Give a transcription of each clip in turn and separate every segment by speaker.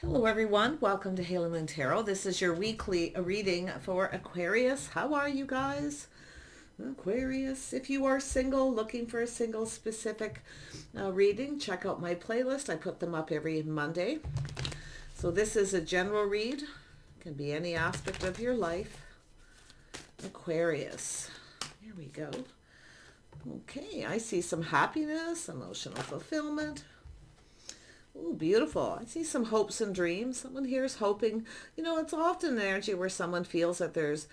Speaker 1: Hello everyone, welcome to Halo Moon Tarot. This is your weekly reading for Aquarius. How are you guys? Aquarius, if you are single, looking for a single specific reading, check out my playlist. I put them up every Monday. So this is a general read. Can be any aspect of your life. Aquarius. Here we go. Okay, I see some happiness, emotional fulfillment. Oh, beautiful. I see some hopes and dreams. Someone here is hoping, it's often an energy where someone feels that there's,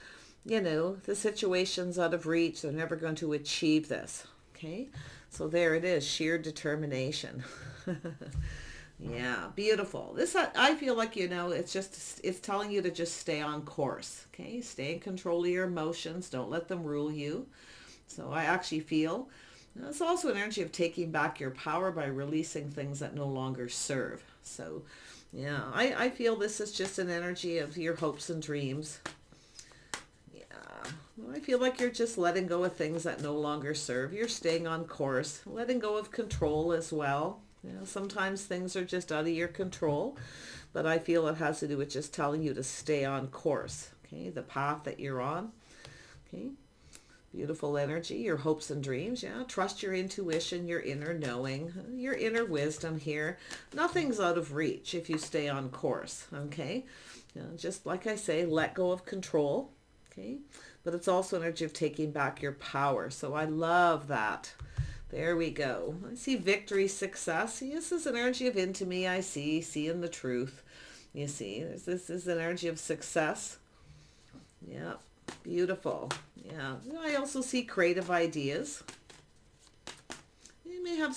Speaker 1: the situation's out of reach. They're never going to achieve this. Okay. So there it is. Sheer determination. Yeah. Beautiful. This, I feel like, it's telling you to just stay on course. Okay. Stay in control of your emotions. Don't let them rule you. So I actually feel it's also an energy of taking back your power by releasing things that no longer serve. So, yeah, I feel this is just an energy of your hopes and dreams. Yeah, I feel like you're just letting go of things that no longer serve. You're staying on course, letting go of control as well. Sometimes things are just out of your control, but I feel it has to do with just telling you to stay on course. Okay, the path that you're on. Okay. Beautiful energy, your hopes and dreams. Yeah, trust your intuition, your inner knowing, your inner wisdom here. Nothing's out of reach if you stay on course, okay? Just like I say, let go of control, okay? But it's also energy of taking back your power. So I love that. There we go. I see victory, success. See, this is an energy of into me, I see, seeing the truth. You see, this is an energy of success. Yeah. Beautiful. Yeah. I also see creative ideas. You may have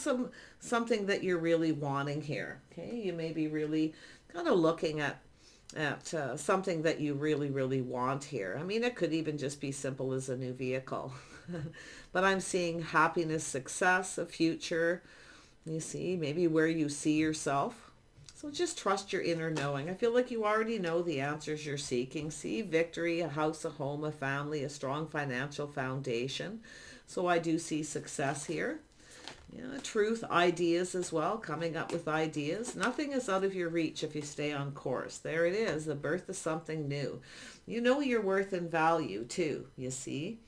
Speaker 1: something that you're really wanting here. Okay. You may be really kind of looking at something that you really, really want here. I mean, it could even just be simple as a new vehicle. But I'm seeing happiness, success, a future. You see, maybe where you see yourself. So just trust your inner knowing. I feel like you already know the answers you're seeking. See victory, a house, a home, a family, a strong financial foundation. So I do see success here. Yeah, truth, ideas as well, coming up with ideas. Nothing is out of your reach if you stay on course. There it is, the birth of something new. You know your worth and value too, you see.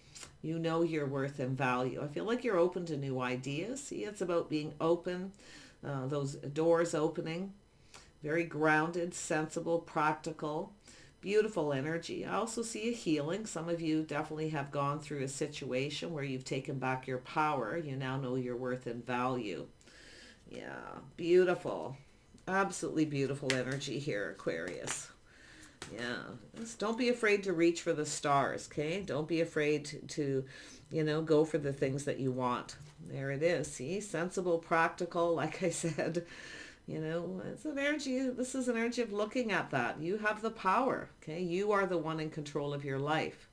Speaker 1: You know your worth and value. I feel like you're open to new ideas. See, it's about being open, those doors opening. Very grounded, sensible, practical, beautiful energy. I also see a healing. Some of you definitely have gone through a situation where you've taken back your power. You now know your worth and value. Yeah, beautiful. Absolutely beautiful energy here, Aquarius. Yeah, just don't be afraid to reach for the stars, okay? Don't be afraid to, go for the things that you want. There it is. See, sensible, practical, like I said. It's an energy. This is an energy of looking at that. You have the power. Okay. You are the one in control of your life.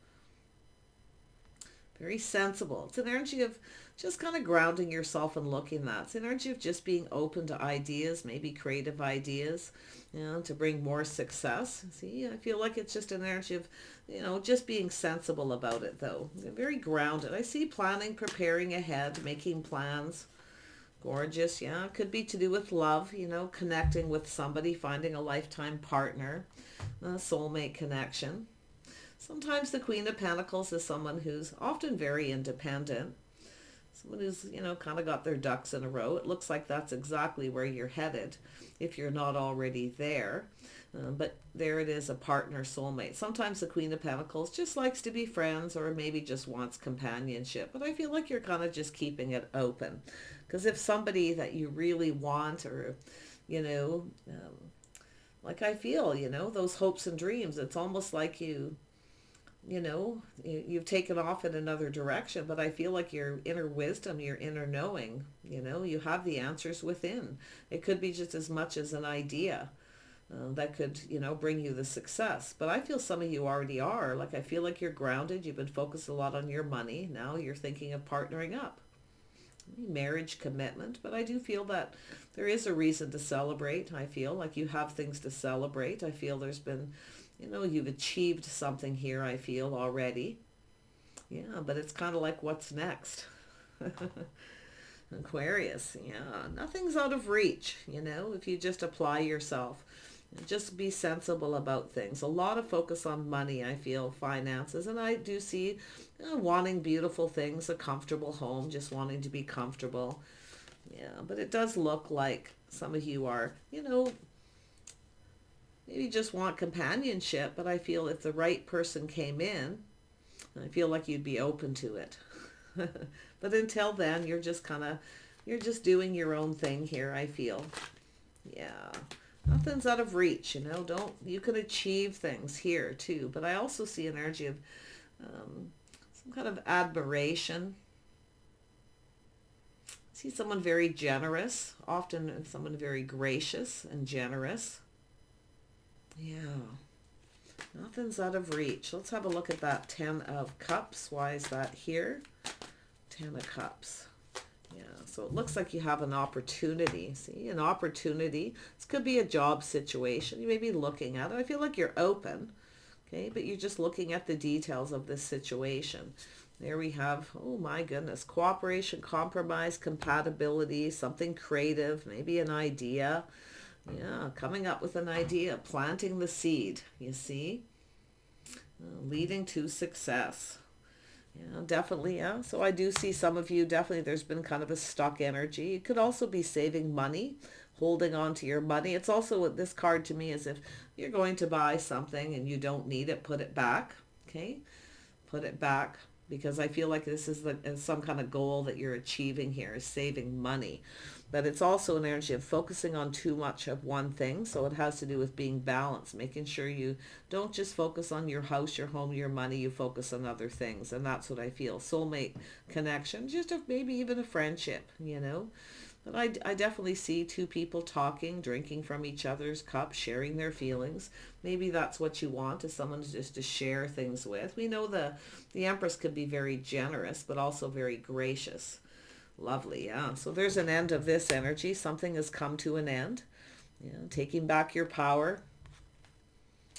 Speaker 1: Very sensible. It's an energy of just kind of grounding yourself and looking at that. It's an energy of just being open to ideas, maybe creative ideas, to bring more success. See, I feel like it's just an energy of, just being sensible about it though. Very grounded. I see planning, preparing ahead, making plans. Gorgeous, yeah. Could be to do with love, connecting with somebody, finding a lifetime partner, a soulmate connection. Sometimes the Queen of Pentacles is someone who's often very independent. Someone who's, kind of got their ducks in a row. It looks like that's exactly where you're headed if you're not already there. But there it is, a partner, soulmate. Sometimes the Queen of Pentacles just likes to be friends or maybe just wants companionship. But I feel like you're kind of just keeping it open. Because if somebody that you really want or, like I feel, those hopes and dreams, it's almost like you've taken off in another direction, but I feel like your inner wisdom, your inner knowing, you have the answers within. It could be just as much as an idea that could, bring you the success. But I feel some of you already are. Like I feel like you're grounded. You've been focused a lot on your money. Now you're thinking of partnering up. Marriage commitment, but I do feel that there is a reason to celebrate. I feel like you have things to celebrate. I feel there's been, you've achieved something here, I feel already. Yeah, but it's kind of like what's next. Aquarius, yeah, nothing's out of reach, if you just apply yourself. Just be sensible about things. A lot of focus on money, I feel, finances. And I do see wanting beautiful things, a comfortable home, just wanting to be comfortable. Yeah, but it does look like some of you are, maybe just want companionship. But I feel if the right person came in, I feel like you'd be open to it. But until then, you're just doing your own thing here, I feel. Yeah. Nothing's out of reach, you can achieve things here too. But I also see an energy of some kind of admiration. I see someone very generous, often someone very gracious and generous. Yeah. Nothing's out of reach. Let's have a look at that 10 of Cups. Why is that here? 10 of Cups. Yeah, so it looks like you have an opportunity. See, an opportunity. This could be a job situation. You may be looking at it. I feel like you're open, okay, but you're just looking at the details of this situation. There we have, oh my goodness, cooperation, compromise, compatibility, something creative, maybe an idea. Yeah, coming up with an idea, planting the seed, you see, leading to success. Yeah, definitely, yeah. So I do see some of you, definitely there's been kind of a stuck energy. You could also be saving money, holding on to your money. It's also, this card to me is if you're going to buy something and you don't need it, put it back, okay? Put it back, because I feel like this is some kind of goal that you're achieving here, is saving money. But it's also an energy of focusing on too much of one thing. So it has to do with being balanced, making sure you don't just focus on your house, your home, your money, you focus on other things. And that's what I feel. Soulmate connection, just maybe even a friendship, But I definitely see two people talking, drinking from each other's cup, sharing their feelings. Maybe that's what you want, is someone just to share things with. We know the Empress could be very generous, but also very gracious. Lovely, yeah. So there's an end of this energy. Something has come to an end. Yeah, taking back your power.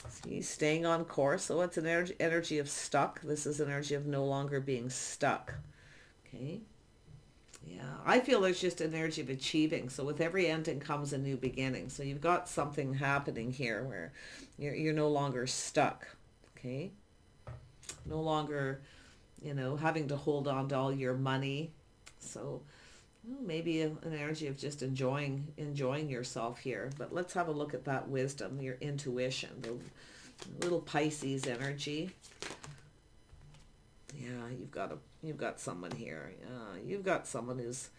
Speaker 1: See, staying on course. So it's an energy of stuck. This is an energy of no longer being stuck. Okay. Yeah, I feel there's just an energy of achieving. So with every ending comes a new beginning. So you've got something happening here where you're no longer stuck. Okay. No longer, having to hold on to all your money. So maybe an energy of just enjoying yourself here. But let's have a look at that wisdom, your intuition, the little Pisces energy. Yeah, you've got someone here. Yeah, you've got someone who's,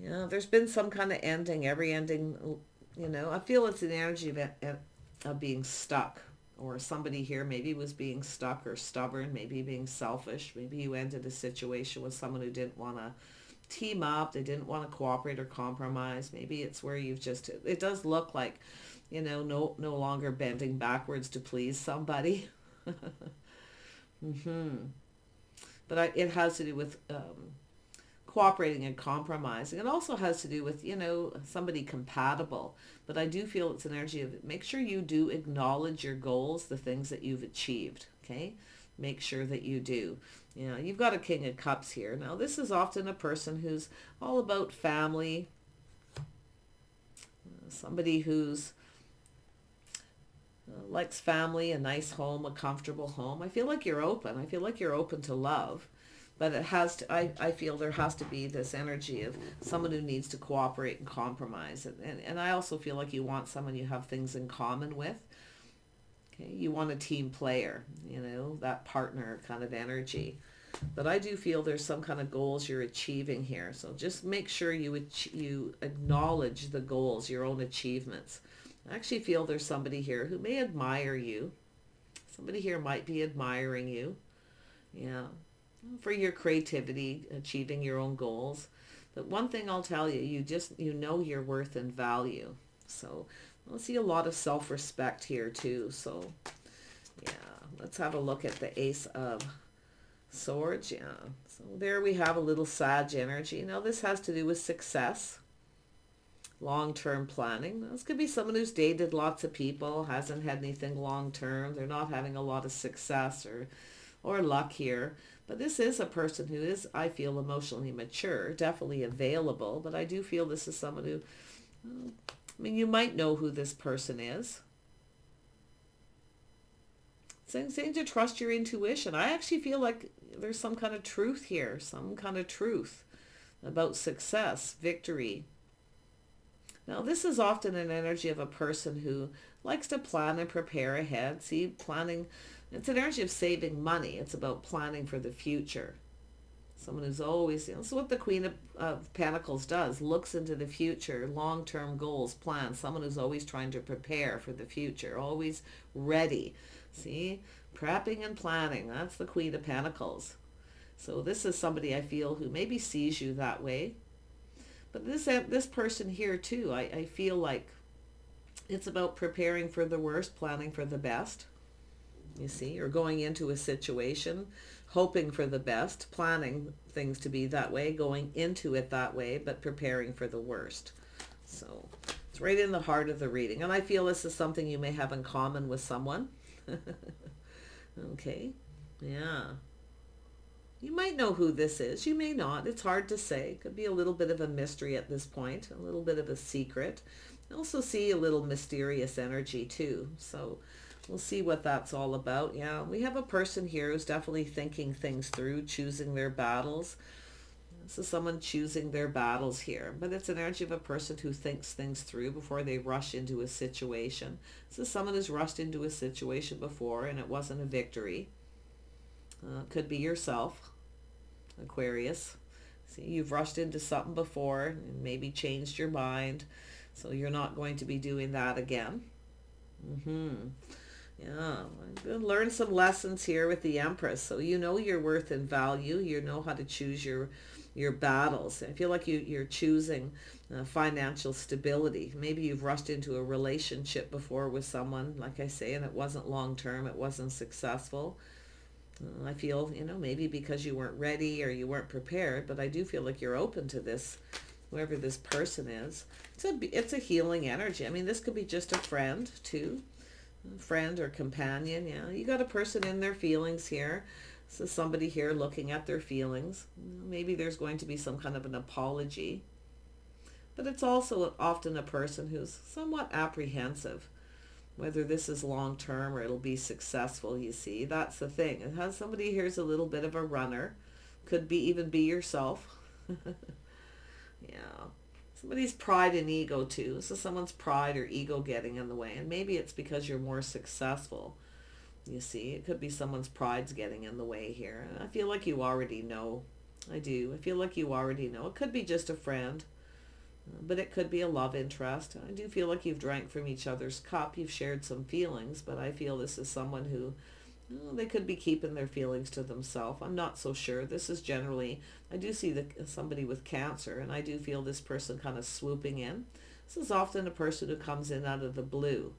Speaker 1: there's been some kind of ending. Every ending, I feel it's an energy of being stuck. Or somebody here maybe was being stuck or stubborn, maybe being selfish. Maybe you ended a situation with someone who didn't want to team up, they didn't want to cooperate or compromise. Maybe it's where it does look like, no longer bending backwards to please somebody. But it has to do with cooperating and compromising. It also has to do with, somebody compatible. But I do feel it's an energy of, make sure you do acknowledge your goals, the things that you've achieved, okay? Make sure that you do. You've got a King of Cups here. Now, this is often a person who's all about family, somebody who's likes family, a nice home, a comfortable home. I feel like you're open. I feel like you're open to love. But it has to, I feel there has to be this energy of someone who needs to cooperate and compromise. And I also feel like you want someone you have things in common with. Okay, you want a team player, that partner kind of energy. But I do feel there's some kind of goals you're achieving here. So just make sure you acknowledge the goals, your own achievements. I actually feel there's somebody here who may admire you. Somebody here might be admiring you. Yeah. For your creativity, achieving your own goals. But one thing I'll tell you, you know your worth and value. So I see a lot of self-respect here too. So yeah, let's have a look at the Ace of Swords. Yeah, so there we have a little Sag energy. Now this has to do with success, long-term planning. This could be someone who's dated lots of people, hasn't had anything long-term. They're not having a lot of success or luck here. But this is a person who is, I feel, emotionally mature, definitely available. But I do feel this is someone who, you might know who this person is. saying to trust your intuition. I actually feel like there's some kind of truth here, some kind of truth about success, victory. Now, this is often an energy of a person who likes to plan and prepare ahead. See, planning, it's an energy of saving money. It's about planning for the future. Someone who's always, this is what the Queen of Pentacles does, looks into the future, long-term goals, plans. Someone who's always trying to prepare for the future, always ready. See, prepping and planning, that's the Queen of Pentacles. So this is somebody I feel who maybe sees you that way. But this person here too, I feel like it's about preparing for the worst, planning for the best. You see, or going into a situation, hoping for the best, planning things to be that way, going into it that way, but preparing for the worst. So it's right in the heart of the reading. And I feel this is something you may have in common with someone. Okay, yeah. You might know who this is. You may not. It's hard to say. It could be a little bit of a mystery at this point, a little bit of a secret. I also see a little mysterious energy too. So we'll see what that's all about. Yeah, we have a person here who's definitely thinking things through, choosing their battles. This is someone choosing their battles here. But it's an energy of a person who thinks things through before they rush into a situation. This is someone who's rushed into a situation before and it wasn't a victory. Could be yourself, Aquarius. See, you've rushed into something before and maybe changed your mind. So you're not going to be doing that again. Yeah, I'm going to learn some lessons here with the Empress. So you know your worth and value. You know how to choose your battles. I feel like you're choosing financial stability. Maybe you've rushed into a relationship before with someone, like I say, and it wasn't long term. It wasn't successful. I feel, maybe because you weren't ready or you weren't prepared, but I do feel like you're open to this, whoever this person is. It's a healing energy. I mean, this could be just a friend too, a friend or companion. Yeah, you got a person in their feelings here. So somebody here looking at their feelings. Maybe there's going to be some kind of an apology, but it's also often a person who's somewhat apprehensive. Whether this is long term or it'll be successful, you see. That's the thing. It has somebody here's a little bit of a runner. Could be even be yourself. Yeah. Somebody's pride and ego too. So someone's pride or ego getting in the way. And maybe it's because you're more successful. You see, it could be someone's pride's getting in the way here. I feel like you already know. I do. I feel like you already know. It could be just a friend. But it could be a love interest. I do feel like you've drank from each other's cup. You've shared some feelings, but I feel this is someone who, they could be keeping their feelings to themselves. I'm not so sure. This is generally, I do see somebody with Cancer, and I do feel this person kind of swooping in. This is often a person who comes in out of the blue.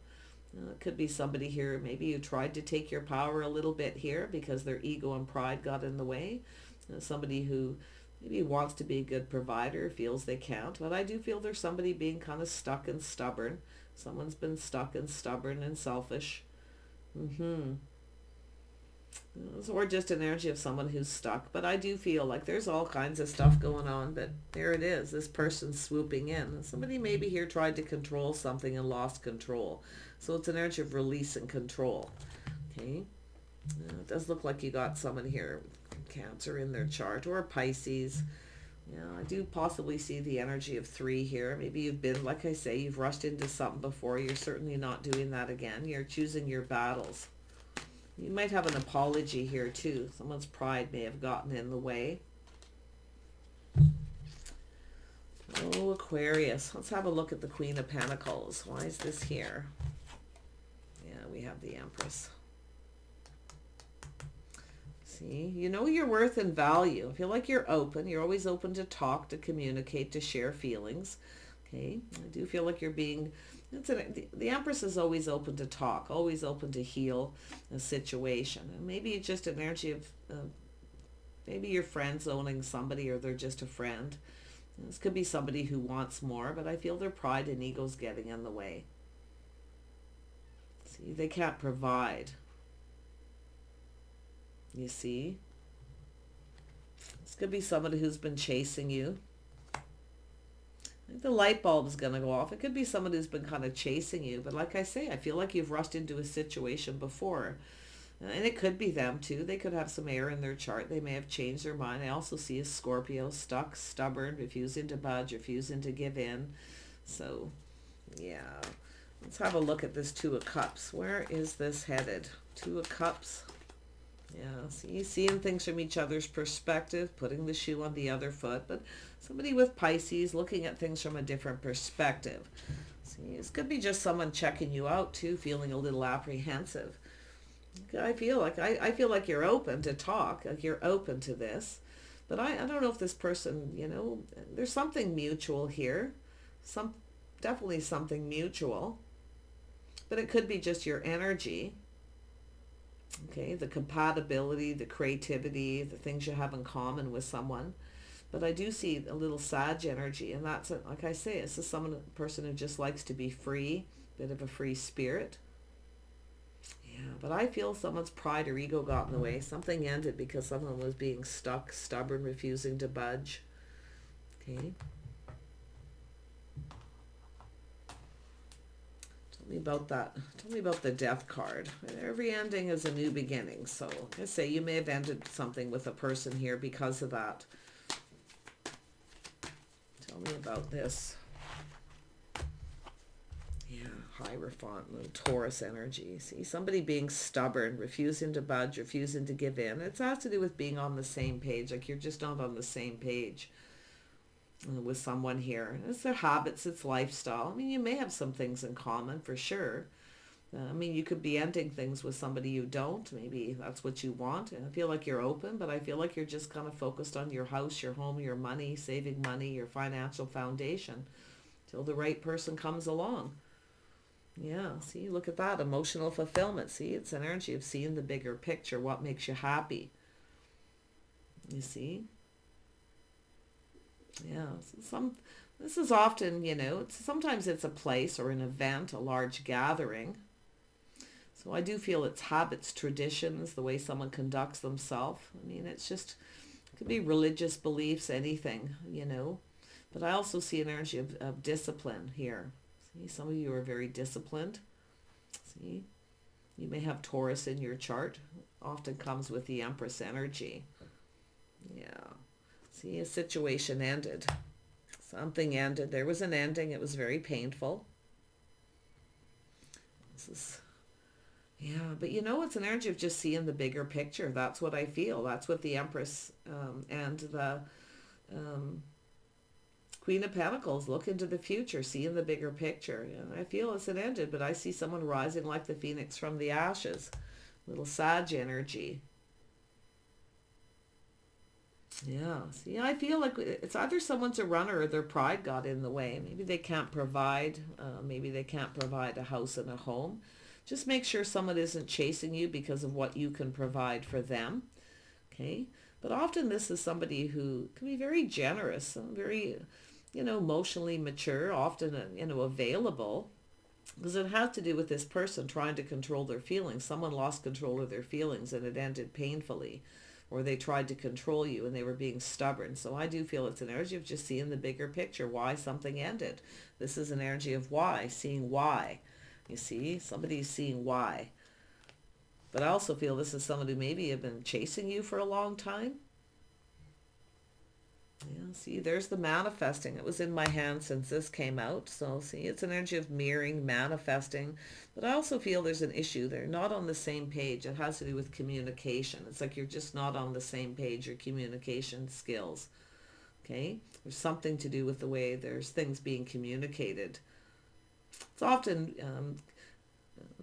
Speaker 1: It could be somebody here, maybe you tried to take your power a little bit here because their ego and pride got in the way. Somebody who maybe wants to be a good provider, feels they can't. But I do feel there's somebody being kind of stuck and stubborn. Someone's been stuck and stubborn and selfish. Or just an energy of someone who's stuck. But I do feel like there's all kinds of stuff going on. But there it is. This person's swooping in. Somebody maybe here tried to control something and lost control. So it's an energy of release and control. Okay. It does look like you got someone here, Cancer in their chart, or Pisces. Yeah, I do possibly see the energy of 3 here. Maybe you've been, like I say, you've rushed into something before. You're certainly not doing that again. You're choosing your battles. You might have an apology here too. Someone's pride may have gotten in the way. Oh, Aquarius. Let's have a look at the Queen of Pentacles. Why is this here? Yeah, we have the Empress. See, you know your worth and value. I feel like you're open. You're always open to talk, to communicate, to share feelings. Okay, I do feel like you're being, the Empress is always open to talk, always open to heal a situation. And maybe it's just an energy of, maybe your friend's owning somebody or they're just a friend. This could be somebody who wants more, but I feel their pride and ego's getting in the way. See, they can't provide. You see? This could be somebody who's been chasing you. I think the light bulb is going to go off. It could be someone who's been kind of chasing you. But like I say, I feel like you've rushed into a situation before. And it could be them too. They could have some air in their chart. They may have changed their mind. I also see a Scorpio, stuck, stubborn, refusing to budge, refusing to give in. So, yeah. Let's have a look at this Two of Cups. Where is this headed? Two of Cups. Yeah, see, seeing things from each other's perspective, putting the shoe on the other foot. But somebody with Pisces looking at things from a different perspective. See, this could be just someone checking you out too, feeling a little apprehensive. I feel like you're open to talk, like you're open to this. But I don't know if this person, there's something mutual here. Definitely something mutual. But it could be just your energy. Okay, the compatibility, the creativity, the things you have in common with someone. But I do see a little Sag energy, and that's, like I say, this is a person who just likes to be free, a bit of a free spirit. Yeah, but I feel someone's pride or ego got in the way. Something ended because someone was being stuck, stubborn, refusing to budge. Okay. Tell me about that. Tell me about the Death card. Every ending is a new beginning. So, like I say, you may have ended something with a person here because of that. Tell me about this. Yeah, Hierophant, little Taurus energy. See, somebody being stubborn, refusing to budge, refusing to give in. It has to do with being on the same page. Like you're just not on the same page with someone here. It's their habits, it's lifestyle. I mean, you may have some things in common for sure. I mean, you could be ending things with somebody you don't. Maybe that's what you want. And I feel like you're open, but I feel like you're just kind of focused on your house, your home, your money, saving money, your financial foundation till the right person comes along. Yeah, see, look at that. Emotional fulfillment. See, it's an energy of seeing the bigger picture, what makes you happy. You see? Yeah, this is often, sometimes it's a place or an event, a large gathering. So I do feel it's habits, traditions, the way someone conducts themselves. I mean, it could be religious beliefs, anything, But I also see an energy of discipline here. See, some of you are very disciplined. See, you may have Taurus in your chart. Often comes with the Empress energy. Yeah. See, a situation ended. Something ended. There was an ending. It was very painful. Yeah, but it's an energy of just seeing the bigger picture. That's what I feel. That's what the Empress and the Queen of Pentacles look into the future, seeing the bigger picture. And I feel it's an ended, but I see someone rising like the phoenix from the ashes. Little Sag energy. Yeah, see, I feel like it's either someone's a runner or their pride got in the way. Maybe they can't provide. Maybe they can't provide a house and a home. Just make sure someone isn't chasing you because of what you can provide for them. Okay? But often this is somebody who can be very generous, very, emotionally mature, often, available. Because it has to do with this person trying to control their feelings. Someone lost control of their feelings and it ended painfully. Or they tried to control you and they were being stubborn. So I do feel it's an energy of just seeing the bigger picture, why something ended. This is an energy of why, seeing why. You see, somebody's seeing why. But I also feel this is someone who maybe have been chasing you for a long time. Yeah, see, there's the manifesting. It was in my hand since this came out. So, see, it's an energy of mirroring, manifesting. But I also feel there's an issue. They're not on the same page. It has to do with communication. It's like you're just not on the same page, your communication skills. Okay? There's something to do with the way there's things being communicated. It's often,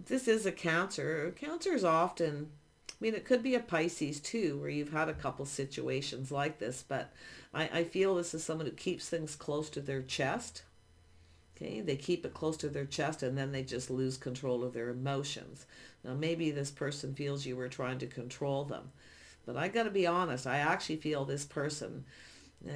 Speaker 1: this is a Cancer. Cancer is often, it could be a Pisces too, where you've had a couple situations like this, but I feel this is someone who keeps things close to their chest. Okay, they keep it close to their chest and then they just lose control of their emotions. Now maybe this person feels you were trying to control them, but I got to be honest, I actually feel this person,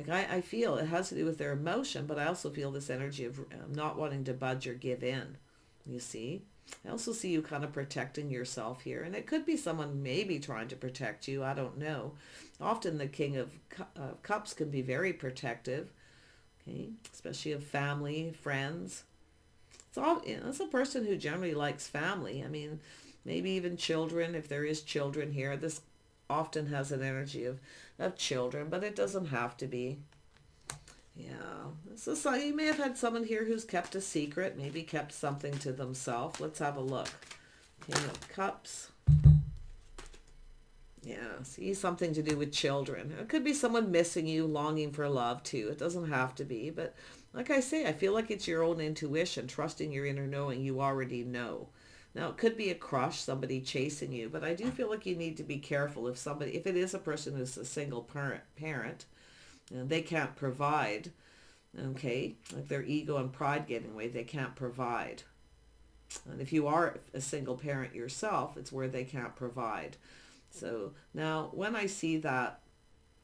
Speaker 1: I feel it has to do with their emotion, but I also feel this energy of not wanting to budge or give in, you see. I also see you kind of protecting yourself here. And it could be someone maybe trying to protect you. I don't know. Often the King of Cups can be very protective. Okay, especially of family, friends. It's a person who generally likes family. maybe even children, if there is children here. This often has an energy of children, but it doesn't have to be. Yeah, so you may have had someone here who's kept a secret, maybe kept something to themselves. Let's have a look. King of Cups. Yeah, see, something to do with children. It could be someone missing you, longing for love too. It doesn't have to be, but like I say, I feel like it's your own intuition, trusting your inner knowing. You already know. Now, it could be a crush, somebody chasing you, but I do feel like you need to be careful if it is a person who's a single parent, and they can't provide, okay, like their ego and pride getting away, they can't provide. And if you are a single parent yourself, it's where they can't provide. So now when I see that,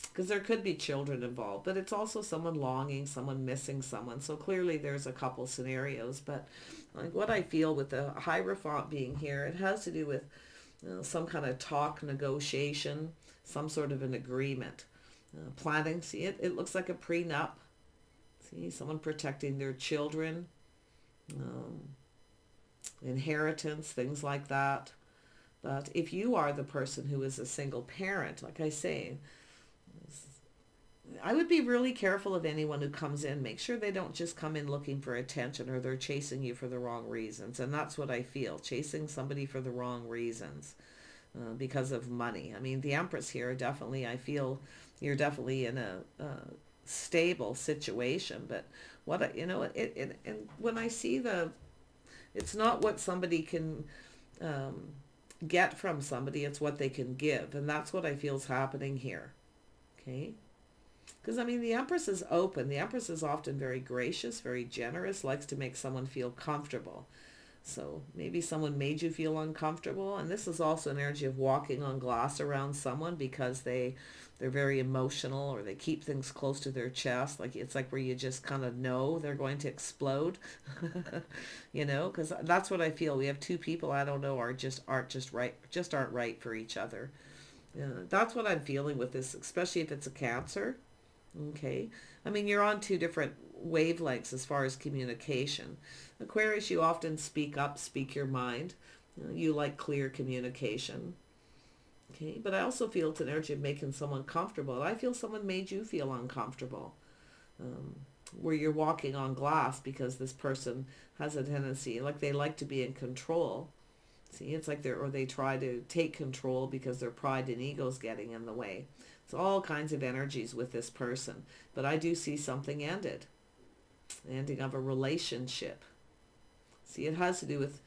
Speaker 1: because there could be children involved, but it's also someone longing, someone missing someone. So clearly there's a couple scenarios, but like what I feel with the Hierophant being here, it has to do with some kind of talk, negotiation, some sort of an agreement. Planning, see it looks like a prenup. See, someone protecting their children, inheritance, things like that. But if you are the person who is a single parent, like I say, I would be really careful of anyone who comes in. Make sure they don't just come in looking for attention, or they're chasing you for the wrong reasons. And that's what I feel, chasing somebody for the wrong reasons because of money. I mean, the Empress here, definitely, I feel you're definitely in a stable situation. But and when I see it's not what somebody can get from somebody, it's what they can give. And that's what I feel is happening here. Okay? Because, I mean, the Empress is open. The Empress is often very gracious, very generous, likes to make someone feel comfortable. So maybe someone made you feel uncomfortable. And this is also an energy of walking on glass around someone because they're very emotional, or they keep things close to their chest. Like it's like where you just kind of know they're going to explode, because that's what I feel. We have two people I don't know aren't right for each other. That's what I'm feeling with this, especially if it's a Cancer. Okay. I mean, you're on two different wavelengths as far as communication. Aquarius, you often speak up, speak your mind. You like clear communication. Okay. But I also feel it's an energy of making someone comfortable. I feel someone made you feel uncomfortable. Where you're walking on glass because this person has a tendency, like they like to be in control. See, it's like they try to take control because their pride and ego's getting in the way. It's all kinds of energies with this person. But I do see something ended. Ending of a relationship. See, it has to do with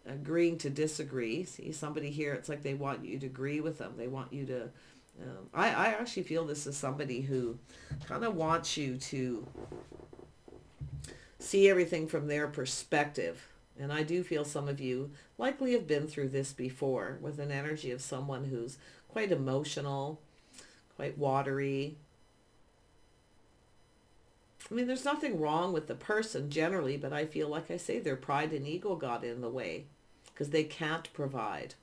Speaker 1: agreeing to disagree. See, somebody here, it's like they want you to agree with them. They want you to... I actually feel this is somebody who kind of wants you to see everything from their perspective. And I do feel some of you likely have been through this before, with an energy of someone who's quite emotional, quite watery. I mean, there's nothing wrong with the person generally, but I feel, like I say, their pride and ego got in the way because they can't provide.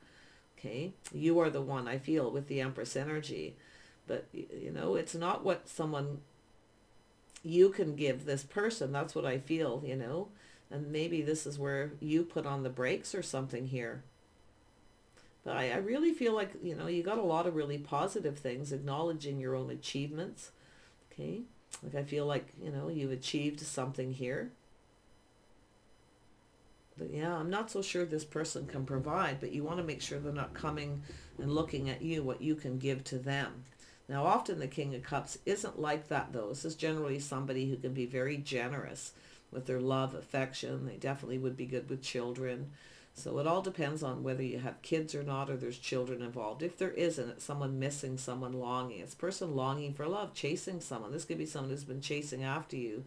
Speaker 1: Okay? You are the one, I feel, with the Empress energy. But, it's not what you can give this person. That's what I feel, And maybe this is where you put on the brakes or something here. But I really feel like, you got a lot of really positive things, acknowledging your own achievements. Okay? Like I feel like, you've achieved something here. But yeah, I'm not so sure this person can provide, but you want to make sure they're not coming and looking at you, what you can give to them. Now, often the King of Cups isn't like that, though. This is generally somebody who can be very generous with their love, affection. They definitely would be good with children. So it all depends on whether you have kids or not, or there's children involved. If there isn't, it's someone missing, someone longing. It's a person longing for love, chasing someone. This could be someone who's been chasing after you.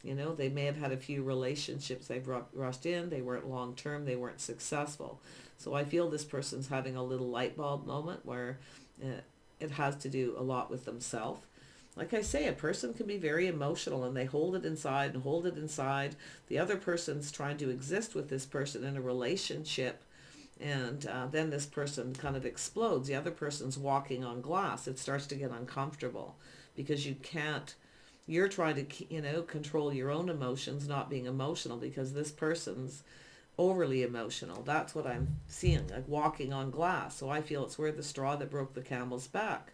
Speaker 1: They may have had a few relationships they've rushed in. They weren't long-term. They weren't successful. So I feel this person's having a little light bulb moment where it has to do a lot with themselves. Like I say, a person can be very emotional and they hold it inside and hold it inside. The other person's trying to exist with this person in a relationship, and then this person kind of explodes. The other person's walking on glass. It starts to get uncomfortable because you're trying to, control your own emotions, not being emotional, because this person's overly emotional. That's what I'm seeing, like walking on glass. So I feel it's where the straw that broke the camel's back,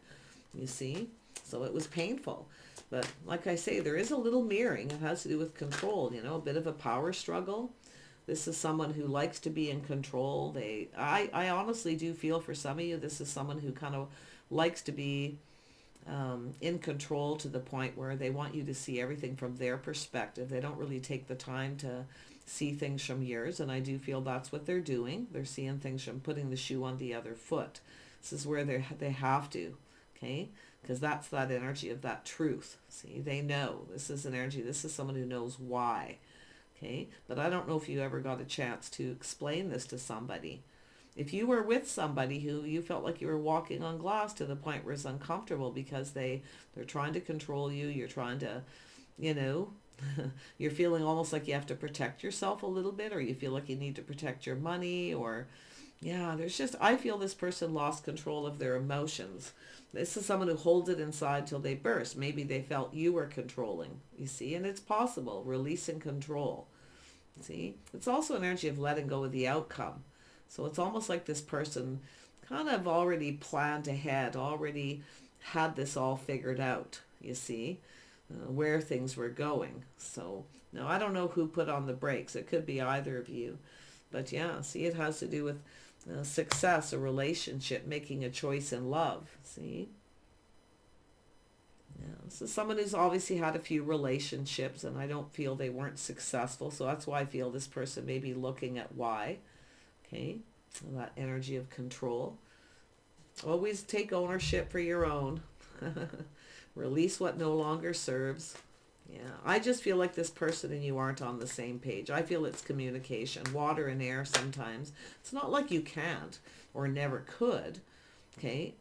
Speaker 1: you see? So it was painful. But like I say, there is a little mirroring. It has to do with control, you know, a bit of a power struggle. This is someone who likes to be in control. I honestly do feel for some of you, this is someone who kind of likes to be in control to the point where they want you to see everything from their perspective. They don't really take the time to see things from yours, and I do feel that's what they're doing. They're seeing things from putting the shoe on the other foot. This is where they have to, okay? Because that's that energy of that truth. See, they know. This is an energy. This is someone who knows why, okay? But I don't know if you ever got a chance to explain this to somebody. If you were with somebody who you felt like you were walking on glass to the point where it's uncomfortable because they're trying to control you, you're trying to, you know, you're feeling almost like you have to protect yourself a little bit, or you feel like you need to protect your money, or yeah, there's just, I feel this person lost control of their emotions. This is someone who holds it inside till they burst. Maybe they felt you were controlling, you see, and it's possible, release and control. See, it's also an energy of letting go of the outcome. So it's almost like this person kind of already planned ahead, already had this all figured out, you see, where things were going. So now I don't know who put on the brakes. It could be either of you. But yeah, see, it has to do with success, a relationship, making a choice in love, see? Yeah, so someone who's obviously had a few relationships, and I don't feel they weren't successful. So that's why I feel this person may be looking at why. Okay, that energy of control. Always take ownership for your own. Release what no longer serves. Yeah, I just feel like this person and you aren't on the same page. I feel it's communication, water and air sometimes. It's not like you can't or never could, okay,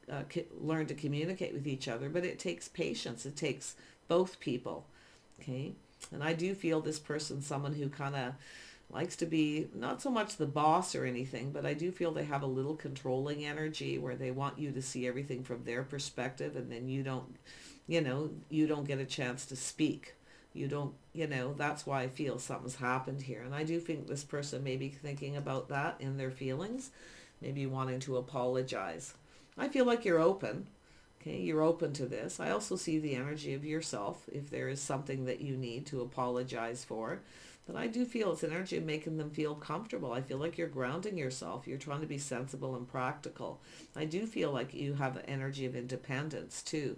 Speaker 1: learn to communicate with each other, but it takes patience. It takes both people, okay? And I do feel this person's someone who kind of likes to be not so much the boss or anything, but I do feel they have a little controlling energy where they want you to see everything from their perspective, and then you don't, you know, you don't get a chance to speak. You don't, you know, that's why I feel something's happened here. And I do think this person may be thinking about that in their feelings, maybe wanting to apologize. I feel like you're open. Okay, you're open to this. I also see the energy of yourself if there is something that you need to apologize for. But I do feel it's an energy of making them feel comfortable. I feel like you're grounding yourself. You're trying to be sensible and practical. I do feel like you have an energy of independence too.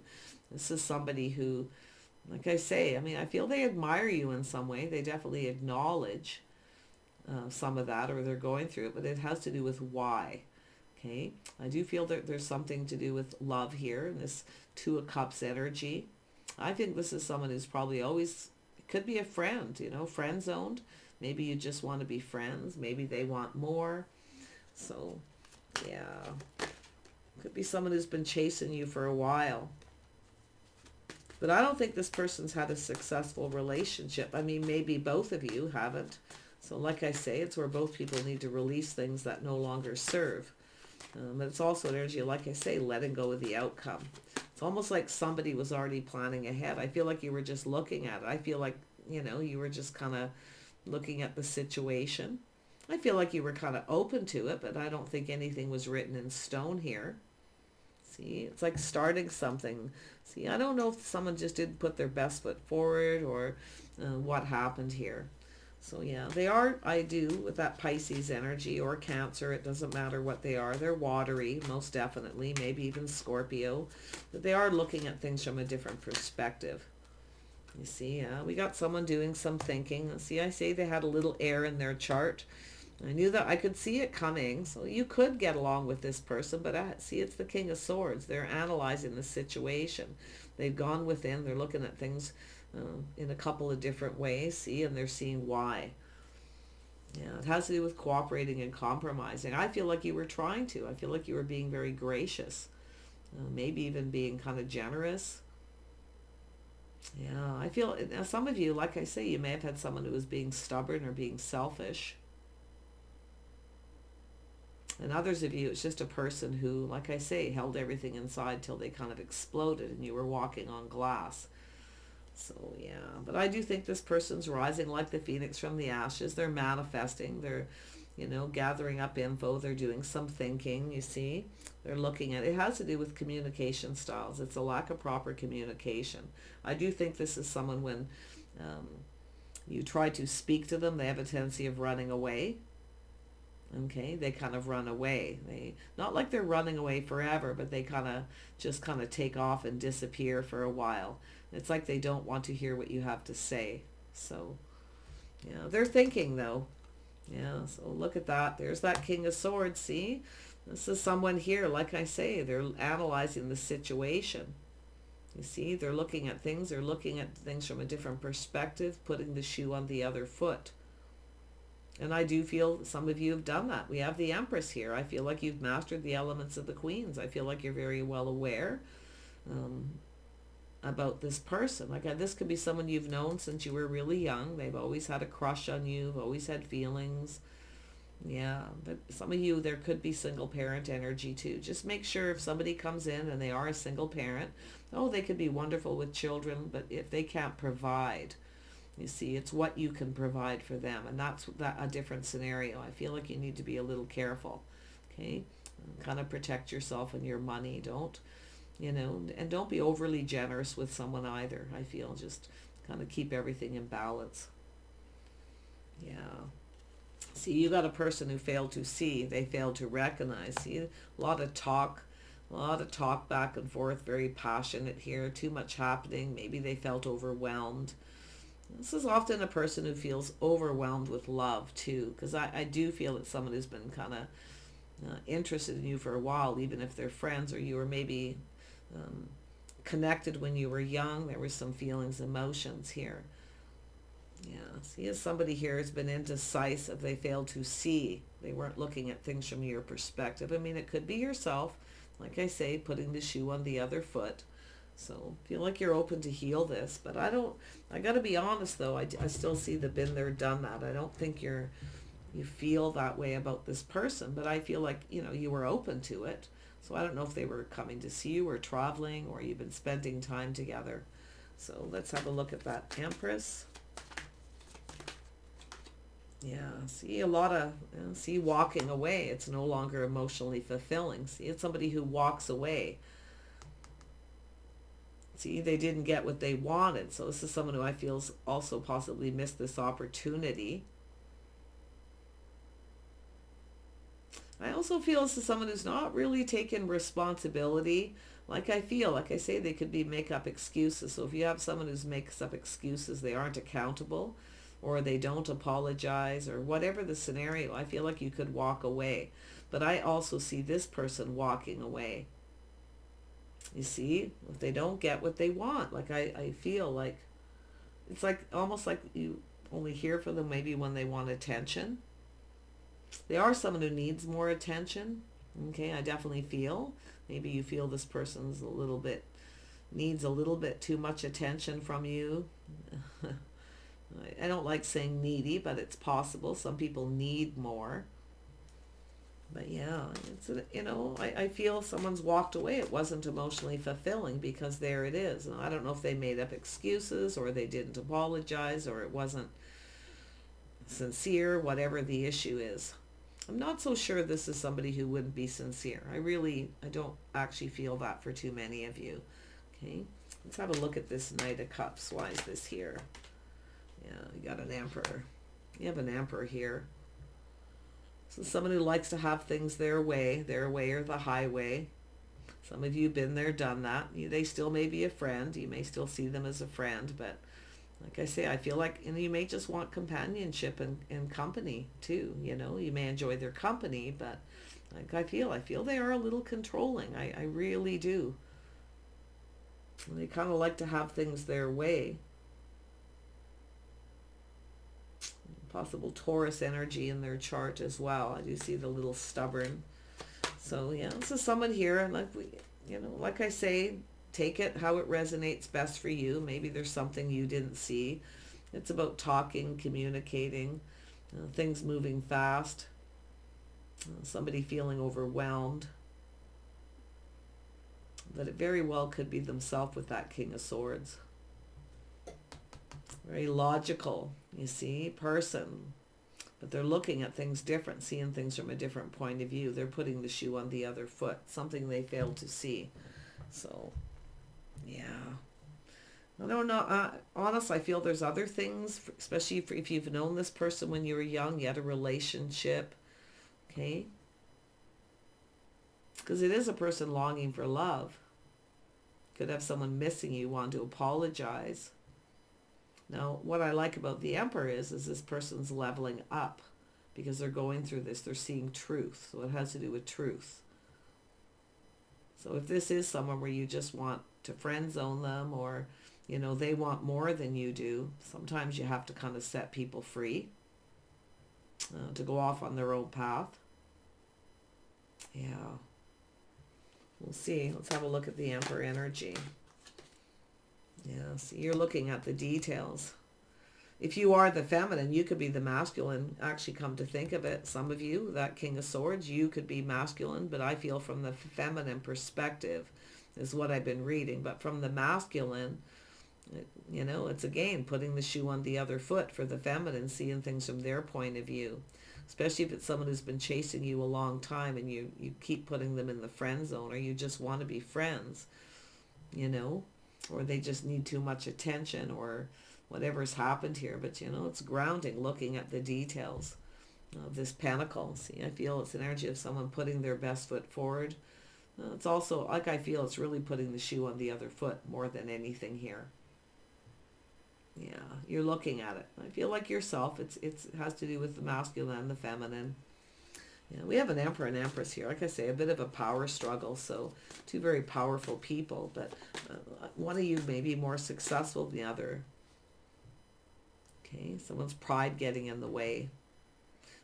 Speaker 1: This is somebody who, like I say, I mean, I feel they admire you in some way. They definitely acknowledge some of that, or they're going through it, but it has to do with why. Okay, I do feel that there's something to do with love here, and this Two of Cups energy. I think this is someone who's probably always, could be a friend, you know, friend zoned. Maybe you just want to be friends. Maybe they want more. So, yeah. Could be someone who's been chasing you for a while. But I don't think this person's had a successful relationship. I mean, maybe both of you haven't. So like I say, it's where both people need to release things that no longer serve. But it's also energy, like I say, letting go of the outcome. It's almost like somebody was already planning ahead. I feel like you were just looking at it. I feel like, you know, you were just kind of looking at the situation. I feel like you were kind of open to it, but I don't think anything was written in stone here. See, it's like starting something. See, I don't know if someone just didn't put their best foot forward, or what happened here. So yeah, they are, I do, with that Pisces energy or Cancer, it doesn't matter what they are. They're watery, most definitely, maybe even Scorpio. But they are looking at things from a different perspective. You see, we got someone doing some thinking. See, I say they had a little air in their chart. I knew that, I could see it coming. So you could get along with this person, but see, it's the King of Swords. They're analyzing the situation. They've gone within, they're looking at things in a couple of different ways, see, and they're seeing why. Yeah, it has to do with cooperating and compromising. I feel like you were trying to. I feel like you were being very gracious, maybe even being kind of generous. Yeah, I feel, now some of you, like I say, you may have had someone who was being stubborn or being selfish. And others of you, it's just a person who, like I say, held everything inside till they kind of exploded and you were walking on glass. So yeah, but I do think this person's rising like the phoenix from the ashes. They're manifesting. They're, you know, gathering up info. They're doing some thinking, you see. They're looking at it. It has to do with communication styles. It's a lack of proper communication. I do think this is someone when um, you try to speak to them, they have a tendency of running away. Okay, they kind of run away. They not like they're running away forever, but they kind of take off and disappear for a while. It's like they don't want to hear what you have to say. So, yeah, they're thinking though. Yeah, so look at that. There's that King of Swords, see? This is someone here, like I say, they're analyzing the situation. You see, they're looking at things from a different perspective, putting the shoe on the other foot. And I do feel some of you have done that. We have the Empress here. I feel like you've mastered the elements of the Queens. I feel like you're very well aware um, about this person. Like this could be someone you've known since you were really young. They've always had a crush on you, always had feelings. Yeah, but some of you, there could be single parent energy too. Just make sure if somebody comes in and they are a single parent, oh, they could be wonderful with children, but if they can't provide, you see, it's what you can provide for them, and that's a different scenario. I feel like you need to be a little careful, okay? Kind of protect yourself and your money. Don't, you know, and don't be overly generous with someone either. I feel just kind of keep everything in balance. Yeah. See, you got a person who failed to see. They failed to recognize. See, a lot of talk back and forth, very passionate here, too much happening. Maybe they felt overwhelmed. This is often a person who feels overwhelmed with love too, because I do feel it's someone who's been kind of interested in you for a while, even if they're friends or you were maybe connected when you were young. There were some feelings, emotions here. Yeah, see, as somebody here has been indecisive, they failed to see. They weren't looking at things from your perspective. I mean, it could be yourself, like I say, putting the shoe on the other foot. So feel like you're open to heal this, but I got to be honest though, I still see the been there, done that. I don't think you feel that way about this person, but I feel like, you know, you were open to it. So I don't know if they were coming to see you or traveling or you've been spending time together. So let's have a look at that Empress. Yeah, see see walking away. It's no longer emotionally fulfilling. See, it's somebody who walks away. See, they didn't get what they wanted. So this is someone who I feel also possibly missed this opportunity. I also feel this is someone who's not really taken responsibility. Like I say, they could be make up excuses. So if you have someone who makes up excuses, they aren't accountable or they don't apologize or whatever the scenario, I feel like you could walk away. But I also see this person walking away. You see, if they don't get what they want, like I feel like it's like almost like you only hear from them maybe when they want attention. They are someone who needs more attention. Okay, I definitely feel. Maybe you feel this person's needs a little bit too much attention from you. I don't like saying needy, but it's possible. Some people need more. But yeah, I feel someone's walked away. It wasn't emotionally fulfilling because there it is. And I don't know if they made up excuses or they didn't apologize or it wasn't sincere, whatever the issue is. I'm not so sure this is somebody who wouldn't be sincere. I don't actually feel that for too many of you. Okay, let's have a look at this Knight of Cups. Why is this here? Yeah, you got an Emperor. You have an Emperor here. So someone who likes to have things their way or the highway. Some of you have been there, done that. They still may be a friend. You may still see them as a friend, but like I say, I feel like you may just want companionship and company too. You may enjoy their company, but like I feel they are a little controlling. I really do. They kind of like to have things their way. Possible Taurus energy in their chart as well. I do see the little stubborn. So yeah, this is someone here, and like I say, take it how it resonates best for you. Maybe there's something you didn't see. It's about talking, communicating, things moving fast, somebody feeling overwhelmed. But it very well could be themselves with that King of Swords. Very logical, you see, person. But they're looking at things different, seeing things from a different point of view. They're putting the shoe on the other foot, something they failed to see. So, yeah. I don't know. Honestly, I feel there's other things, especially if you've known this person when you were young, you had a relationship, okay? Because it is a person longing for love. Could have someone missing you, want to apologize. Now, what I like about the Emperor is this person's leveling up because they're going through this. They're seeing truth. So it has to do with truth. So if this is someone where you just want to friend zone them, or, you know, they want more than you do, sometimes you have to kind of set people free to go off on their own path. Yeah. We'll see. Let's have a look at the Emperor energy. Yeah, see, you're looking at the details. If you are the feminine, you could be the masculine. Actually, come to think of it, some of you, that King of Swords, you could be masculine, but I feel from the feminine perspective is what I've been reading. But from the masculine, you know, it's again putting the shoe on the other foot for the feminine, seeing things from their point of view. Especially if it's someone who's been chasing you a long time and you keep putting them in the friend zone, or you just want to be friends, you know, or they just need too much attention, or whatever's happened here. But, you know, it's grounding, looking at the details of this pentacle. See, I feel it's an energy of someone putting their best foot forward. It's also, like, I feel it's really putting the shoe on the other foot more than anything here. Yeah, you're looking at it. I feel like yourself. It has to do with the masculine and the feminine. Yeah, we have an Emperor and Empress here. Like I say, a bit of a power struggle. So two very powerful people, but one of you may be more successful than the other. Okay, someone's pride getting in the way.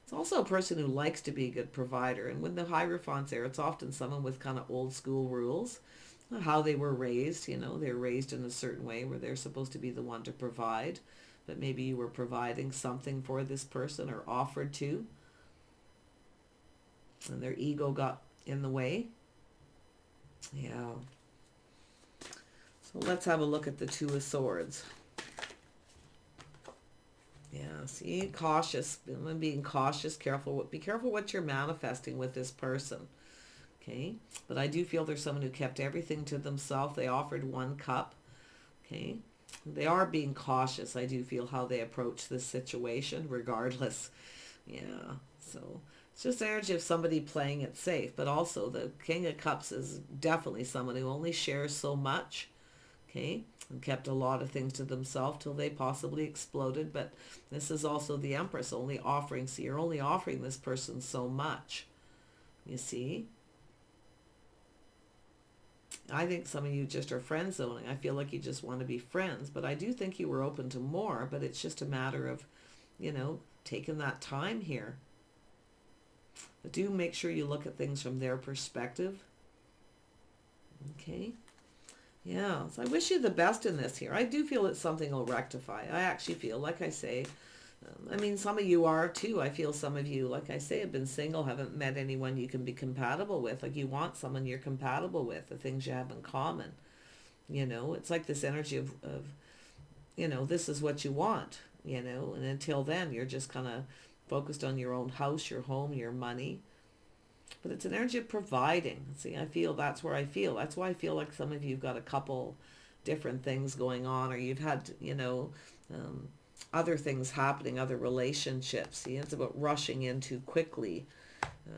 Speaker 1: It's also a person who likes to be a good provider. And when the Hierophant's there, it's often someone with kind of old school rules. How they were raised, you know, they're raised in a certain way where they're supposed to be the one to provide. But maybe you were providing something for this person, or offered to, and their ego got in the way. Yeah. So let's have a look at the Two of Swords. Yeah, see, cautious, being cautious, careful. Be careful what you're manifesting with this person. Okay, but I do feel there's someone who kept everything to themselves. They offered one cup. Okay, they are being cautious. I do feel how they approach this situation regardless. Yeah, so it's just energy of somebody playing it safe. But also the King of Cups is definitely someone who only shares so much. Okay, and kept a lot of things to themselves till they possibly exploded. But this is also the Empress only offering. So you're only offering this person so much. You see? I think some of you just are friend zoning. I feel like you just want to be friends, but I do think you were open to more, but it's just a matter of, you know, taking that time here. But do make sure you look at things from their perspective. Okay. Yeah, so I wish you the best in this here. I do feel that something will rectify. I actually feel, like I say, I mean, some of you are too. I feel some of you, like I say, have been single, haven't met anyone you can be compatible with. Like you want someone you're compatible with, the things you have in common. You know, it's like this energy of you know, this is what you want, you know, and until then you're just kind of focused on your own house, your home, your money. But it's an energy of providing. See, I feel that's where I feel. That's why I feel like some of you have got a couple different things going on, or you've had, you know, other things happening, other relationships. See, it's about rushing in too quickly,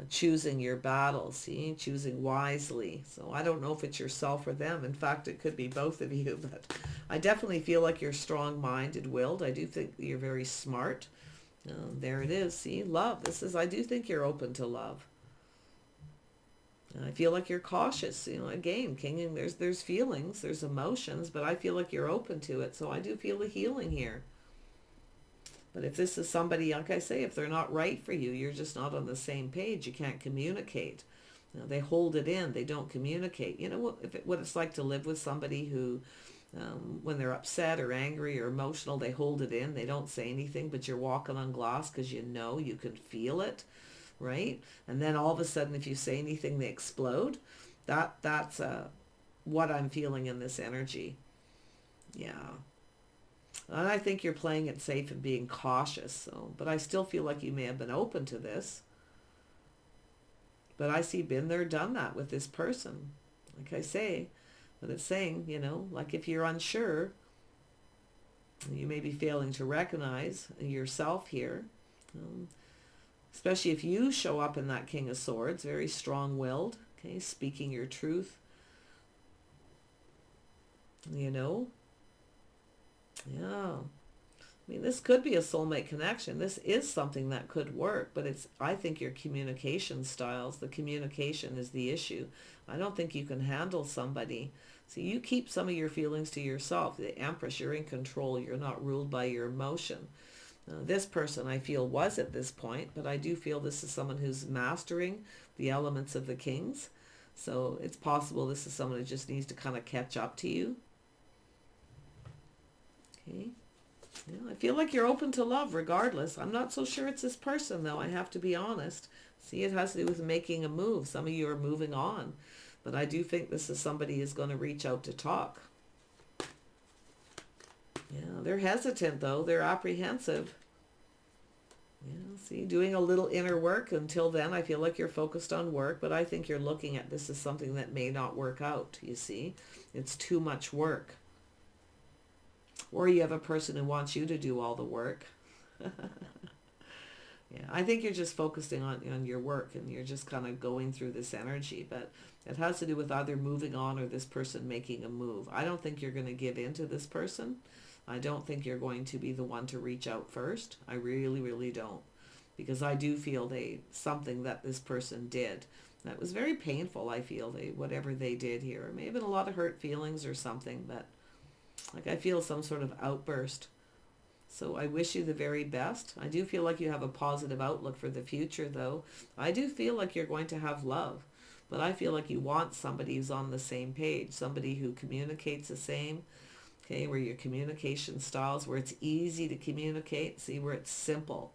Speaker 1: choosing your battles, see, choosing wisely. So I don't know if it's yourself or them. In fact, it could be both of you, but I definitely feel like you're strong-minded, willed. I do think you're very smart. There it is. See, love. This is, I do think you're open to love. I feel like you're cautious, you know, again, King, there's feelings, there's emotions, but I feel like you're open to it. So I do feel a healing here. But if this is somebody, like I say, if they're not right for you, you're just not on the same page, you can't communicate. You know, they hold it in, they don't communicate. You know what it's like to live with somebody who, when they're upset or angry or emotional, they hold it in, they don't say anything, but you're walking on glass because you know, you can feel it. Right? And then all of a sudden, if you say anything, they explode. That's what I'm feeling in this energy. Yeah. And I think you're playing it safe and being cautious. So, but I still feel like you may have been open to this. But I see been there, done that with this person. Like I say, but it's saying, like if you're unsure, you may be failing to recognize yourself here. Especially if you show up in that King of Swords, very strong-willed, okay, speaking your truth, Yeah. I mean, this could be a soulmate connection. This is something that could work, but I think your communication styles, the communication is the issue. I don't think you can handle somebody. So you keep some of your feelings to yourself. The Empress, you're in control. You're not ruled by your emotion. This person, I feel, was at this point, but I do feel this is someone who's mastering the elements of the Kings. So it's possible this is someone who just needs to kind of catch up to you. Okay. Yeah, I feel like you're open to love regardless. I'm not so sure it's this person, though. I have to be honest. See, it has to do with making a move. Some of you are moving on. But I do think this is somebody who's going to reach out to talk. Yeah, they're hesitant, though. They're apprehensive. Yeah, see, doing a little inner work. Until then, I feel like you're focused on work. But I think you're looking at this as something that may not work out, you see. It's too much work. Or you have a person who wants you to do all the work. Yeah, I think you're just focusing on your work and you're just kind of going through this energy. But it has to do with either moving on or this person making a move. I don't think you're going to give in to this person. I don't think you're going to be the one to reach out first. I really, really don't. Because I do feel something that this person did that was very painful, I feel, whatever they did here. It may have been a lot of hurt feelings or something, but like I feel some sort of outburst. So I wish you the very best. I do feel like you have a positive outlook for the future, though. I do feel like you're going to have love. But I feel like you want somebody who's on the same page. Somebody who communicates the same. Okay, where your communication styles, where it's easy to communicate. See, where it's simple.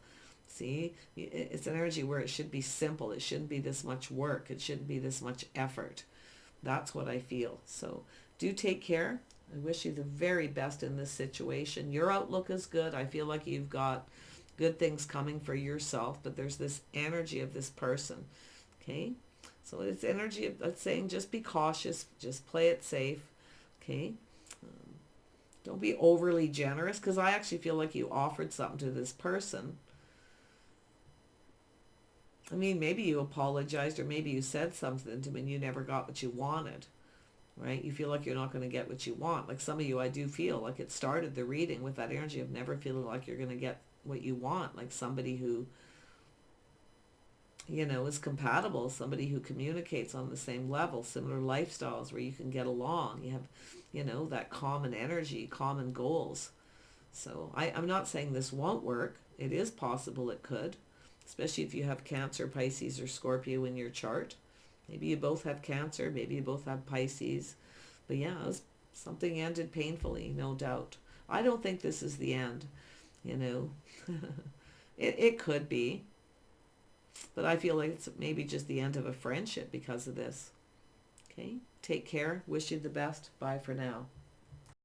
Speaker 1: See, it's an energy where it should be simple. It shouldn't be this much work. It shouldn't be this much effort. That's what I feel. So do take care. I wish you the very best in this situation. Your outlook is good. I feel like you've got good things coming for yourself, but there's this energy of this person. Okay? So it's energy that's saying just be cautious. Just play it safe. Okay? Don't be overly generous, because I actually feel like you offered something to this person. I mean, maybe you apologized or maybe you said something to them and you never got what you wanted. Right? You feel like you're not going to get what you want. Like some of you, I do feel like it started the reading with that energy of never feeling like you're going to get what you want. Like somebody who, is compatible. Somebody who communicates on the same level, similar lifestyles where you can get along. You have, that common energy, common goals. So I'm not saying this won't work. It is possible it could, especially if you have Cancer, Pisces, or Scorpio in your chart. Maybe you both have Cancer, maybe you both have Pisces. But yeah, something ended painfully, no doubt. I don't think this is the end, it could be. But I feel like it's maybe just the end of a friendship because of this. Okay, take care. Wish you the best. Bye for now.